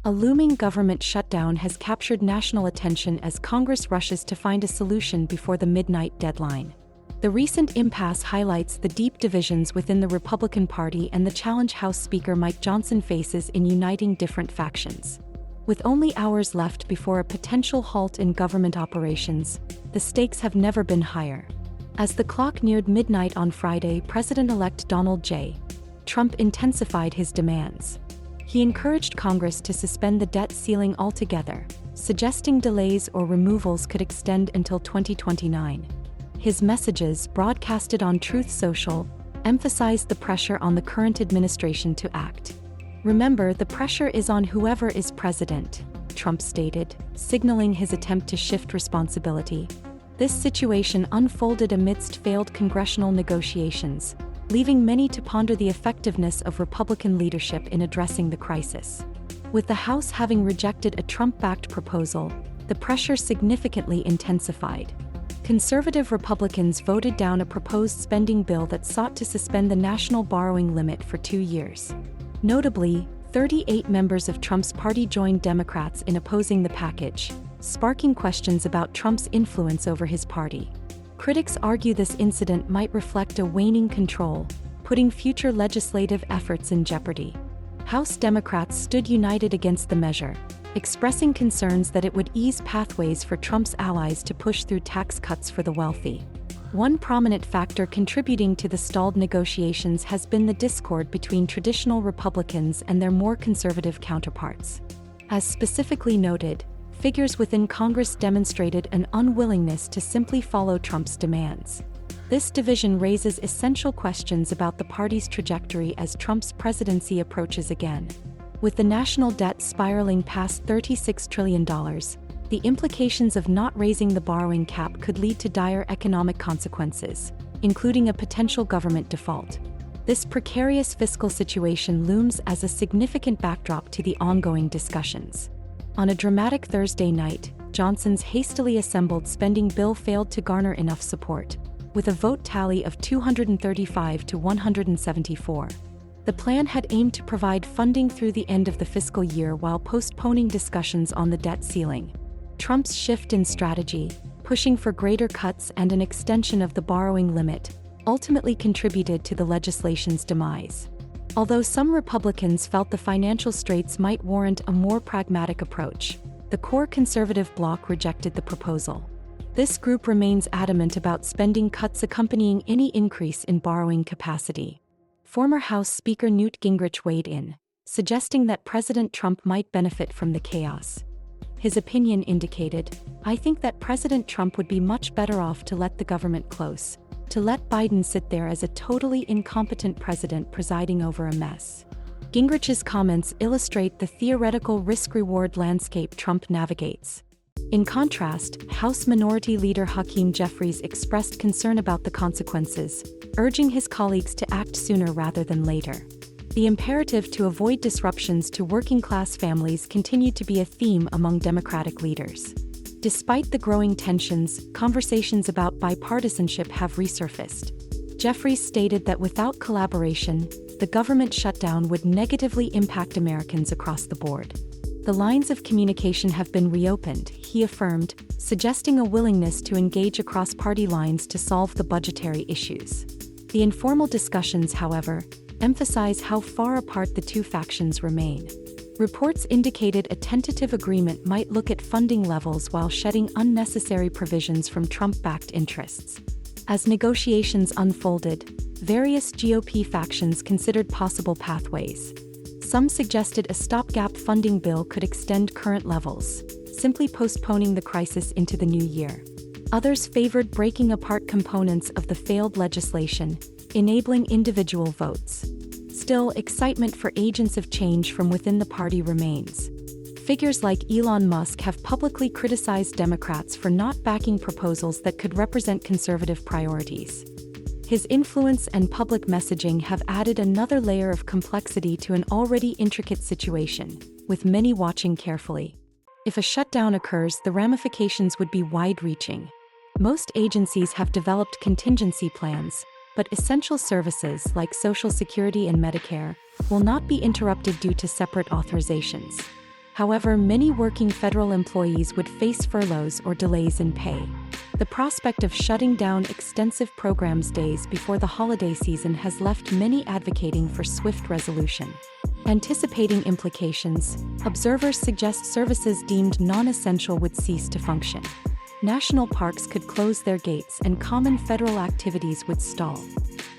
A looming government shutdown has captured national attention as Congress rushes to find a solution before the midnight deadline. The recent impasse highlights the deep divisions within the Republican Party and the challenge House Speaker Mike Johnson faces in uniting different factions. With only hours left before a potential halt in government operations, the stakes have never been higher. As the clock neared midnight on Friday, President-elect Donald J. Trump intensified his demands. He encouraged Congress to suspend the debt ceiling altogether, suggesting delays or removals could extend until 2029. His messages, broadcasted on Truth Social, emphasized the pressure on the current administration to act. "Remember, the pressure is on whoever is president," Trump stated, signaling his attempt to shift responsibility. This situation unfolded amidst failed congressional negotiations, leaving many to ponder the effectiveness of Republican leadership in addressing the crisis. With the House having rejected a Trump-backed proposal, the pressure significantly intensified. Conservative Republicans voted down a proposed spending bill that sought to suspend the national borrowing limit for 2 years. Notably, 38 members of Trump's party joined Democrats in opposing the package, sparking questions about Trump's influence over his party. Critics argue this incident might reflect a waning control, putting future legislative efforts in jeopardy. House Democrats stood united against the measure, expressing concerns that it would ease pathways for Trump's allies to push through tax cuts for the wealthy. One prominent factor contributing to the stalled negotiations has been the discord between traditional Republicans and their more conservative counterparts. As specifically noted, figures within Congress demonstrated an unwillingness to simply follow Trump's demands. This division raises essential questions about the party's trajectory as Trump's presidency approaches again. With the national debt spiraling past $36 trillion, the implications of not raising the borrowing cap could lead to dire economic consequences, including a potential government default. This precarious fiscal situation looms as a significant backdrop to the ongoing discussions. On a dramatic Thursday night, Johnson's hastily assembled spending bill failed to garner enough support, with a vote tally of 235 to 174. The plan had aimed to provide funding through the end of the fiscal year while postponing discussions on the debt ceiling. Trump's shift in strategy, pushing for greater cuts and an extension of the borrowing limit, ultimately contributed to the legislation's demise. Although some Republicans felt the financial straits might warrant a more pragmatic approach, the core conservative bloc rejected the proposal. This group remains adamant about spending cuts accompanying any increase in borrowing capacity. Former House Speaker Newt Gingrich weighed in, suggesting that President Trump might benefit from the chaos. His opinion indicated, "I think that President Trump would be much better off to let the government close, to let Biden sit there as a totally incompetent president presiding over a mess." Gingrich's comments illustrate the theoretical risk-reward landscape Trump navigates. In contrast, House Minority Leader Hakeem Jeffries expressed concern about the consequences, urging his colleagues to act sooner rather than later. The imperative to avoid disruptions to working-class families continued to be a theme among Democratic leaders. Despite the growing tensions, conversations about bipartisanship have resurfaced. Jeffries stated that without collaboration, the government shutdown would negatively impact Americans across the board. The lines of communication have been reopened, he affirmed, suggesting a willingness to engage across party lines to solve the budgetary issues. The informal discussions, however, emphasize how far apart the two factions remain. Reports indicated a tentative agreement might look at funding levels while shedding unnecessary provisions from Trump-backed interests. As negotiations unfolded, various GOP factions considered possible pathways. Some suggested a stopgap funding bill could extend current levels, simply postponing the crisis into the new year. Others favored breaking apart components of the failed legislation, enabling individual votes. Still, excitement for agents of change from within the party remains. Figures like Elon Musk have publicly criticized Democrats for not backing proposals that could represent conservative priorities. His influence and public messaging have added another layer of complexity to an already intricate situation, with many watching carefully. If a shutdown occurs, the ramifications would be wide-reaching. Most agencies have developed contingency plans, but essential services like Social Security and Medicare will not be interrupted due to separate authorizations. However, many working federal employees would face furloughs or delays in pay. The prospect of shutting down extensive programs days before the holiday season has left many advocating for swift resolution. Anticipating implications, observers suggest services deemed non-essential would cease to function. National parks could close their gates and common federal activities would stall.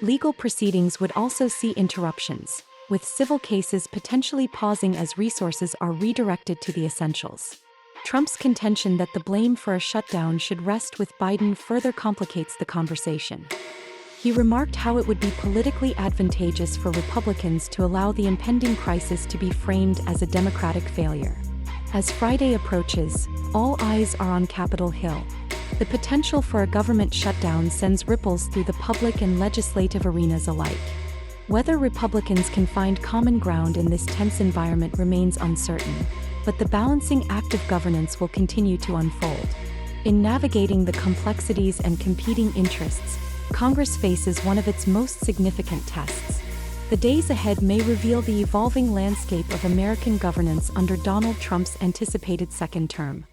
Legal proceedings would also see interruptions, with civil cases potentially pausing as resources are redirected to the essentials. Trump's contention that the blame for a shutdown should rest with Biden further complicates the conversation. He remarked how it would be politically advantageous for Republicans to allow the impending crisis to be framed as a Democratic failure. As Friday approaches, all eyes are on Capitol Hill. The potential for a government shutdown sends ripples through the public and legislative arenas alike. Whether Republicans can find common ground in this tense environment remains uncertain, but the balancing act of governance will continue to unfold. In navigating the complexities and competing interests, Congress faces one of its most significant tests. The days ahead may reveal the evolving landscape of American governance under Donald Trump's anticipated second term.